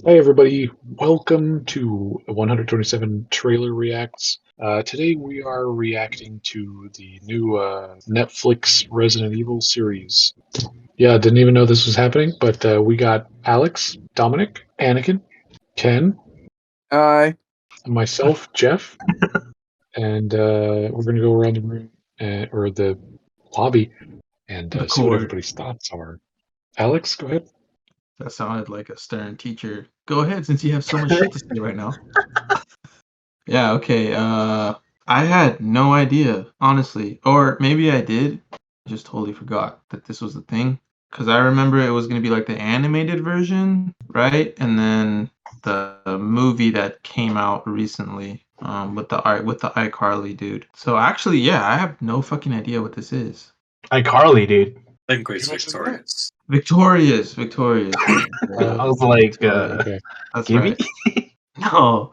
Hey everybody, welcome to 127 Trailer Reacts. Today we are reacting to the new Netflix Resident Evil series. Yeah, didn't even know this was happening, but we got Alex, Dominic, Anakin, Ken, Hi. and myself, Jeff, and we're going to go around the room, or the lobby, and The see what court. everybody's thoughts are. Alex, go ahead. That sounded like a stern teacher. Go ahead, since you have so much shit to say right now. Yeah, okay. I had no idea, honestly. Or maybe I did. I just totally forgot that this was the thing. Because I remember it was going to be like the animated version, right? And then the movie that came out recently with the iCarly dude. So actually, yeah, I have no fucking idea what this is. iCarly, dude. I think it's Victorious. Victorious. I was like, Okay. That's Gibby? right. No.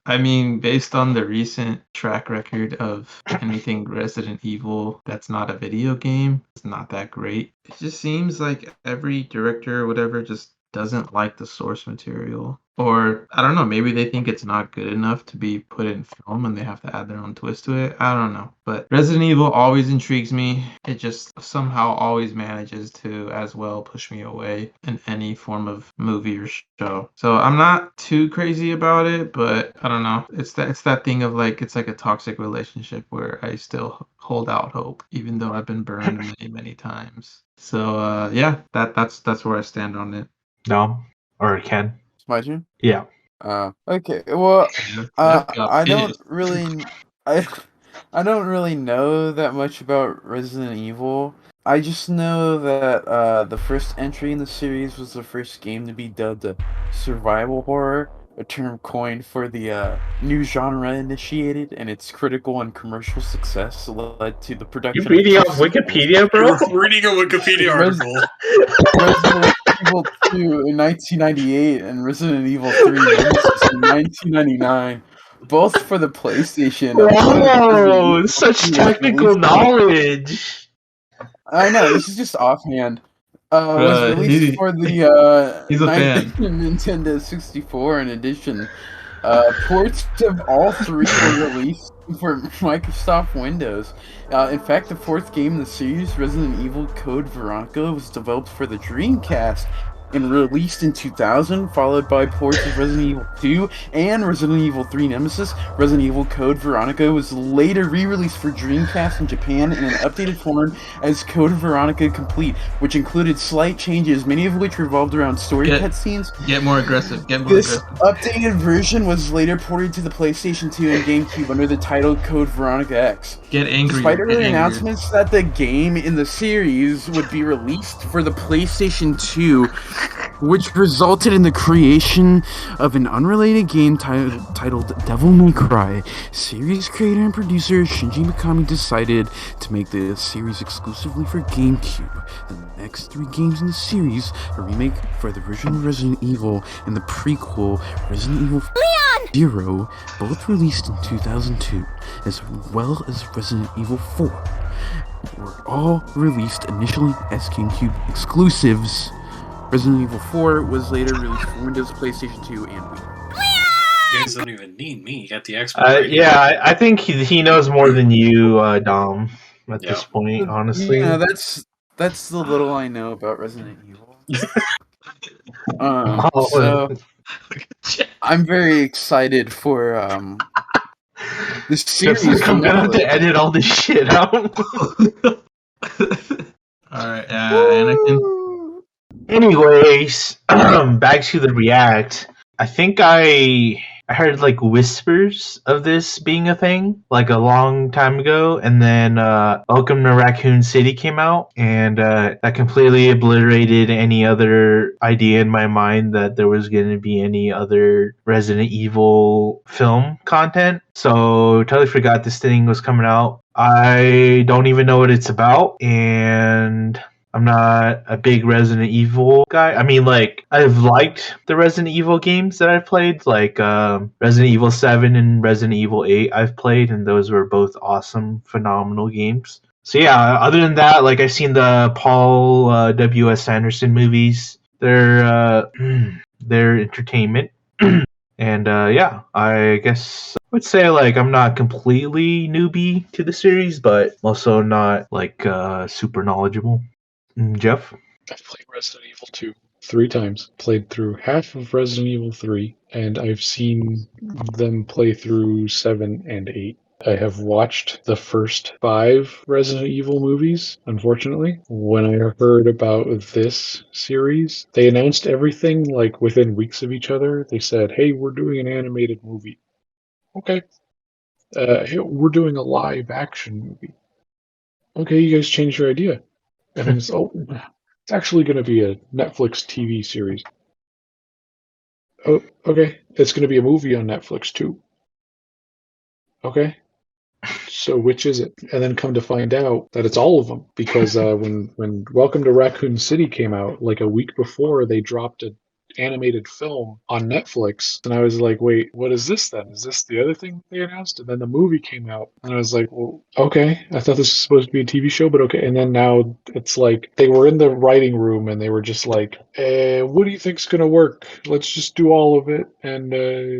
I mean, based on the recent track record of anything Resident Evil that's not a video game, it's not that great. It just seems like every director or whatever just doesn't like the source material. Or, I don't know, maybe they think it's not good enough to be put in film and they have to add their own twist to it. I don't know. But Resident Evil always intrigues me. It just somehow always manages to as well push me away in any form of movie or show. So I'm not too crazy about it, but I don't know. It's that thing of like it's like a toxic relationship where I still hold out hope, even though I've been burned many times. So yeah, that's where I stand on it. Dom or Ken? It's my turn. Yeah. Okay. Well, Jeff got I don't pissed. really, I don't really know that much about Resident Evil. I just know that the first entry in the series was the first game to be dubbed a survival horror, a term coined for the new genre initiated, and its critical and commercial success led to the production. You reading off Wikipedia, bro? You're reading a Wikipedia article. Resident Evil 2 in 1998 and Resident Evil 3 Nemesis in 1999, both for the PlayStation. Whoa, such technical knowledge. I know, this is just offhand. Was released for the he's a fan. Nintendo 64 in addition. Ports of all three were released for Microsoft Windows. In fact, the fourth game in the series, Resident Evil Code Veronica, was developed for the Dreamcast and released in 2000, followed by ports of Resident Evil 2 and Resident Evil 3 Nemesis. Resident Evil Code Veronica was later re-released for Dreamcast in Japan in an updated form as Code Veronica Complete, which included slight changes, many of which revolved around story cutscenes. Get more aggressive. This updated version was later ported to the PlayStation 2 and GameCube under the title Code Veronica X. Get angry. Despite early announcements that the game in the series would be released for the PlayStation 2, which resulted in the creation of an unrelated game titled Devil May Cry, series creator and producer Shinji Mikami decided to make the series exclusively for GameCube. The next three games in the series, a remake for the original Resident Evil and the prequel Resident Evil Zero, both released in 2002, as well as Resident Evil 4, were all released initially as GameCube exclusives. Resident Evil 4 was later released for Windows, PlayStation 2, and Wii. You guys don't even need me. You got the expert. Yeah, I think he knows more than you, Dom, at this point, honestly. Yeah, that's the little I know about Resident Evil. So I'm very excited for this series. I'm gonna have to edit all this shit out. Alright, Anakin. Anyways, back to the react. I think I heard like whispers of this being a thing like a long time ago, and then Welcome to Raccoon City came out, and that completely obliterated any other idea in my mind that there was going to be any other Resident Evil film content. So totally forgot this thing was coming out. I don't even know what it's about, and I'm not a big Resident Evil guy. I mean, like, I've liked the Resident Evil games that I've played, like Resident Evil 7 and Resident Evil 8 I've played, and those were both awesome, phenomenal games. So yeah, other than that, like, I've seen the Paul W.S. Anderson movies their entertainment. And yeah, I guess I would say like I'm not completely newbie to the series, but also not like super knowledgeable. Jeff? I've played Resident Evil 2 3 times. Played through half of Resident Evil 3, and I've seen them play through 7 and 8. I have watched the first 5 Resident Evil movies, unfortunately. When I heard about this series, they announced everything like within weeks of each other. They said, hey, we're doing an animated movie. Okay. Hey, we're doing a live action movie. Okay, you guys changed your idea. And it's, it's actually going to be a Netflix TV series. Oh, okay. It's going to be a movie on Netflix too. Okay. So which is it? And then come to find out that it's all of them because when Welcome to Raccoon City came out, like a week before, they dropped an animated film on Netflix, and I was like, wait, what is this then? Is this the other thing they announced? And then the movie came out, and I was like, well, okay, I thought this was supposed to be a TV show, but okay. And then now it's like they were in the writing room and they were just like, what do you think's gonna work? Let's just do all of it, and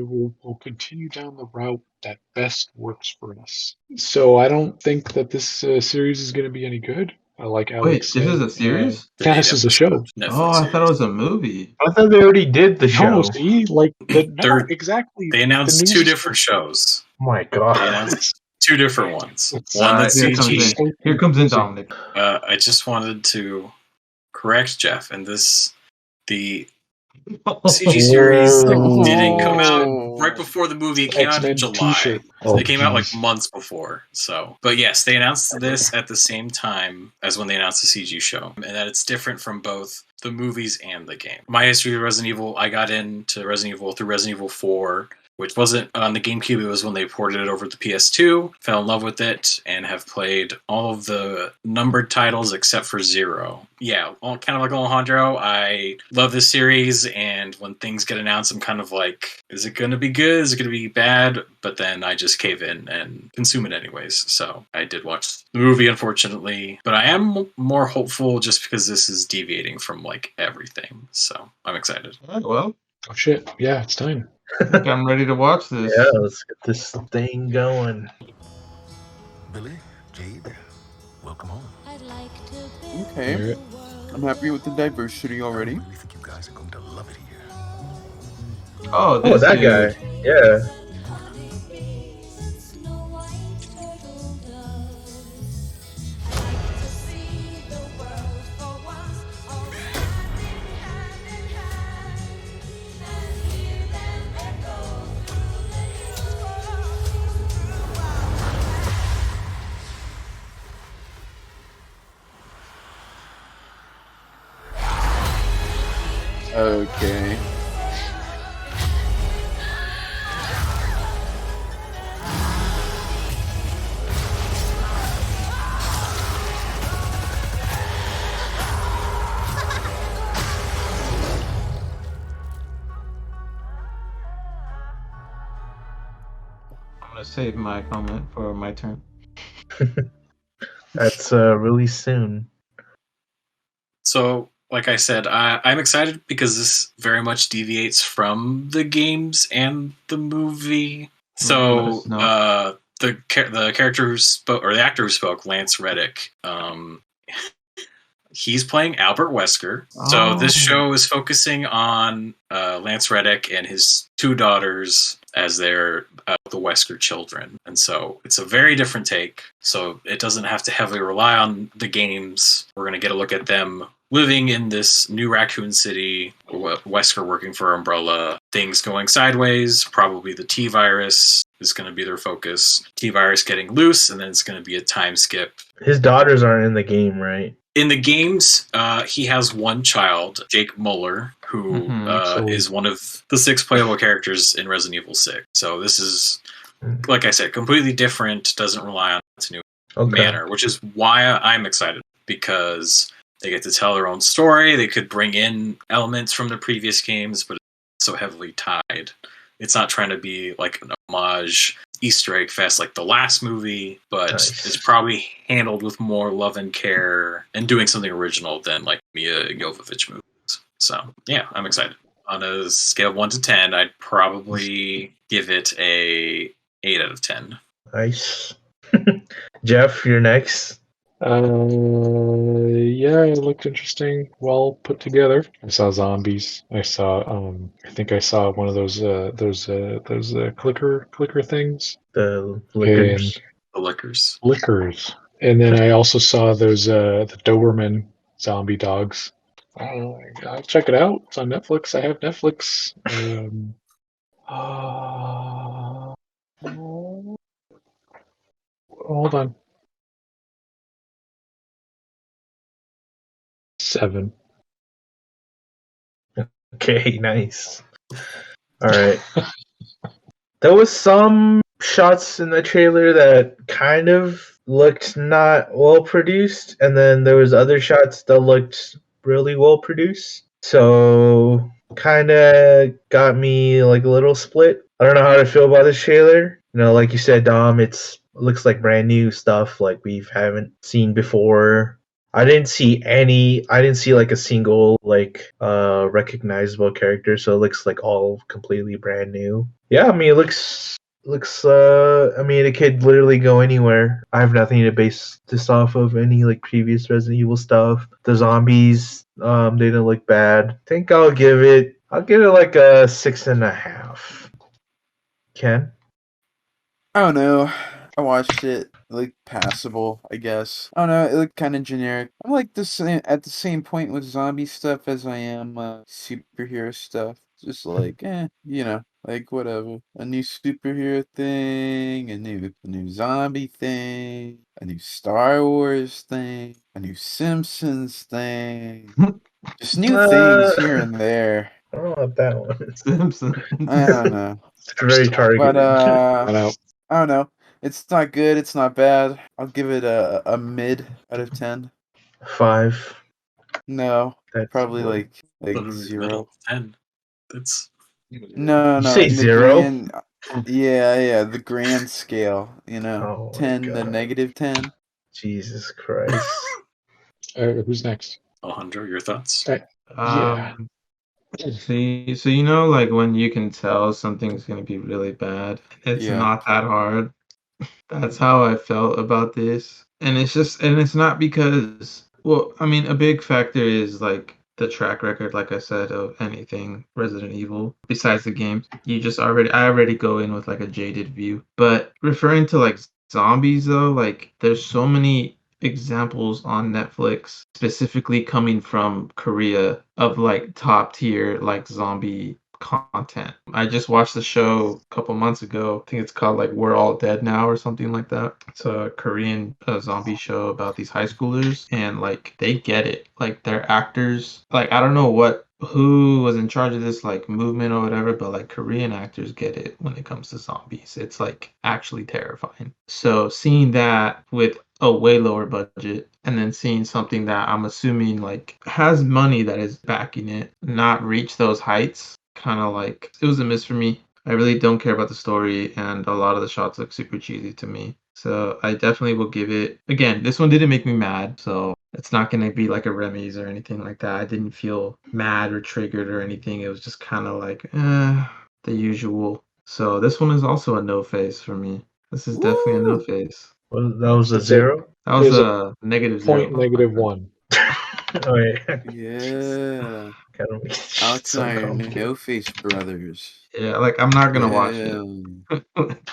we'll continue down the route that best works for us. So I don't think that this series is going to be any good. Like Wait, Alex this said, is a series? yeah, this is a show. Netflix Oh, I thought it series. was a movie. I thought they already did the show. No, see, like no, They're- exactly. They announced The news two is- different shows. Oh my They god. announced two different ones. It's- One that's Here comes CG. in. Here comes in Dominic. I just wanted to correct Jeff, and the CG series didn't come out right before the movie. It came out in X-Men July. T-shirt. Oh, It came out like jeez. months before. So, but yes, they announced this at the same time as when they announced the CG show, and that it's different from both the movies and the game. My history with Resident Evil, I got into Resident Evil through Resident Evil 4, which wasn't on the GameCube. It was when they ported it over to the PS2. Fell in love with it and have played all of the numbered titles except for 0. Yeah, kind of like Alejandro. I love this series, and when things get announced, I'm kind of like, is it going to be good? Is it going to be bad? But then I just cave in and consume it anyways. So I did watch the movie, unfortunately, but I am more hopeful just because this is deviating from like everything. So I'm excited. Well, Oh shit! Yeah, it's time. I think I'm ready to watch this. Yeah, let's get this thing going. Billy, Jade, welcome home. Okay. Alright. I'm happy with the diversity I already. really think you guys are going to love it here. Oh, Oh, this that dude. guy. Yeah. Okay. I'm gonna save my comment for my turn. That's really soon. So, like I said, I'm excited because this very much deviates from the games and the movie. Let So, us know. the character who spoke, or the actor who spoke, Lance Reddick, he's playing Albert Wesker. So this Oh. show is focusing on Lance Reddick and his 2 daughters as their the Wesker children. And so it's a very different take. So it doesn't have to heavily rely on the games. We're going to get a look at them living in this new Raccoon City, Wesker working for Umbrella, things going sideways, probably the T-Virus is going to be their focus. T-Virus getting loose, and then it's going to be a time skip. His daughters aren't in the game, right? In the games, he has one child, Jake Muller, who Mhm, is one of the 6 playable characters in Resident Evil 6. So this is, like I said, completely different, doesn't rely on its new Okay. manner, which is why I'm excited, because they get to tell their own story. They could bring in elements from the previous games, but it's so heavily tied. It's not trying to be like an homage Easter egg fest like the last movie, but Nice. it's probably handled with more love and care and doing something original than like Mia Jovovich movies. So yeah, I'm excited. On a scale of 1 to 10, I'd probably give it a 8 out of 10. Nice. Jeff, you're next. Yeah, it looked interesting. Well put together. I saw zombies. I saw, I think I saw one of those clicker things The and liquors. The liquors. liquors. And then I also saw those the Doberman zombie dogs. I'll check it out. It's on Netflix. I have Netflix. Hold on. 7. Okay, nice. All right. There was some shots in the trailer that kind of looked not well produced, and then there was other shots that looked really well produced. So kind of got me like a little split. I don't know how to feel about this trailer. You know, like you said, Dom, it looks like brand new stuff like we haven't seen before. I didn't see like a single like recognizable character, so it looks like all completely brand new. Yeah, I mean it looks I mean it could literally go anywhere. I have nothing to base this off of any like previous Resident Evil stuff. The zombies they didn't look bad. I think I'll give it like a 6.5. Ken? I don't know. I watched it. It looked passable, I guess. I don't know. It looked kind of generic. I'm like at the same point with zombie stuff as I am superhero stuff. Just like, like whatever. A new superhero thing, a new zombie thing, a new Star Wars thing, a new Simpsons thing. Just new things here and there. I don't know about that one. Simpson. I don't know. It's very targeted. But I don't know. It's not good. It's not bad. I'll give it a mid out of 10. 5. No, That's probably low. like Middle 0. of 10. That's No, You no. say in the 0? grand- yeah, the grand scale. Oh my 10 to God. -10. Jesus Christ. Who's next? Alejandro, your thoughts? Yeah. So you know, like when you can tell something's gonna be really bad, it's Yeah. not that hard. That's how I felt about this. And it's not because, well, I mean, a big factor is like the track record, like I said, of anything Resident Evil besides the games. I already go in with like a jaded view. But referring to like zombies though, like there's so many examples on Netflix specifically coming from Korea of like top tier like zombie content. I just watched the show a couple months ago. I think it's called like We're All Dead Now or something like that. It's a Korean zombie show about these high schoolers and like they get it. Like they're actors. Like I don't know who was in charge of this like movement or whatever, but like Korean actors get it when it comes to zombies. It's like actually terrifying. So seeing that with a way lower budget and then seeing something that I'm assuming like has money that is backing it not reach those heights, kind of like it was a miss for me. I really don't care about the story and a lot of the shots look super cheesy to me. So I definitely will give it, again, this one didn't make me mad, so it's not going to be like a Remy's or anything like that. I didn't feel mad or triggered or anything. It was just kind of like the usual. So this one is also a no face for me. This is definitely a no face. Well, that was a It's a- 0? That was It was a negative Point zero. -1. Oh, yeah. Yeah. Kind of makes it Alex so and I are complicated. No-Face brothers. Yeah, like I'm not gonna watch Yeah. it.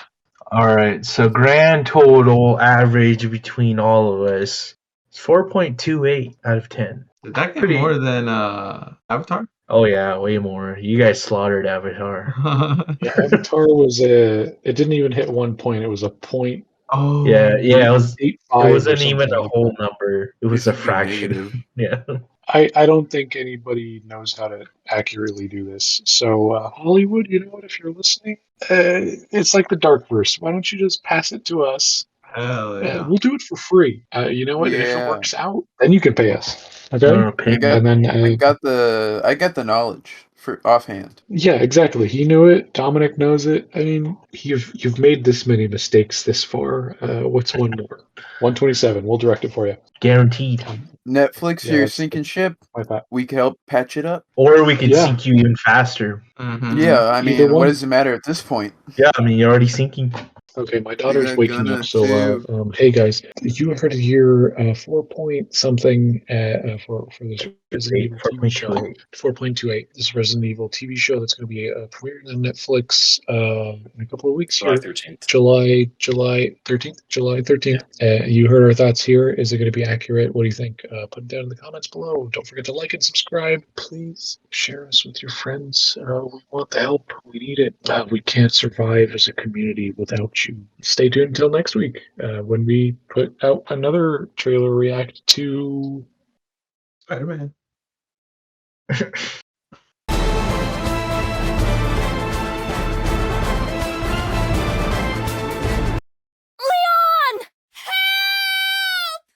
All right, so grand total average between all of us is 4.28 out of 10. Did that get Pretty- more than Avatar? Oh yeah, way more. You guys slaughtered Avatar. Yeah, Avatar was it didn't even hit 1 point. It was a point Oh Yeah, it was. 8.5 It or wasn't something even a like whole that. number. It was a Basically fraction. negative. Yeah. I don't think anybody knows how to accurately do this. So Hollywood, you know what? If you're listening, it's like the Darkverse. Why don't you just pass it to us? Hell yeah. We'll do it for free. You know what? If it Yeah. works out, then you can pay us. Okay? Pay me. And then I got the knowledge for offhand. yeah, exactly. He knew it. Dominic knows it. I mean, you've made this many mistakes this far. What's one more? 127. We'll direct it for you. Guaranteed. Netflix, Yeah, you're that's- sinking ship. I thought. We can help patch it up. Or we could Yeah. sync you even faster. Mhm. Yeah, I Either mean, one. what does it matter at this point? Yeah, I mean, you're already syncing. Okay, my daughter's are waking gonna up, so hey guys, you are to hear 4 point something for this Resident Evil TV show. 4.28. This Resident Evil TV show that's going to be premiering on Netflix in a couple of weeks July here. 13th. July 13th. July 13th. You heard our thoughts here. Is it going to be accurate? What do you think? Put it down in the comments below. Don't forget to like and subscribe. Please share us with your friends. We want the help. We need it. We can't survive as a community without you. Stay tuned until next week when we put out another trailer react to Spider-Man.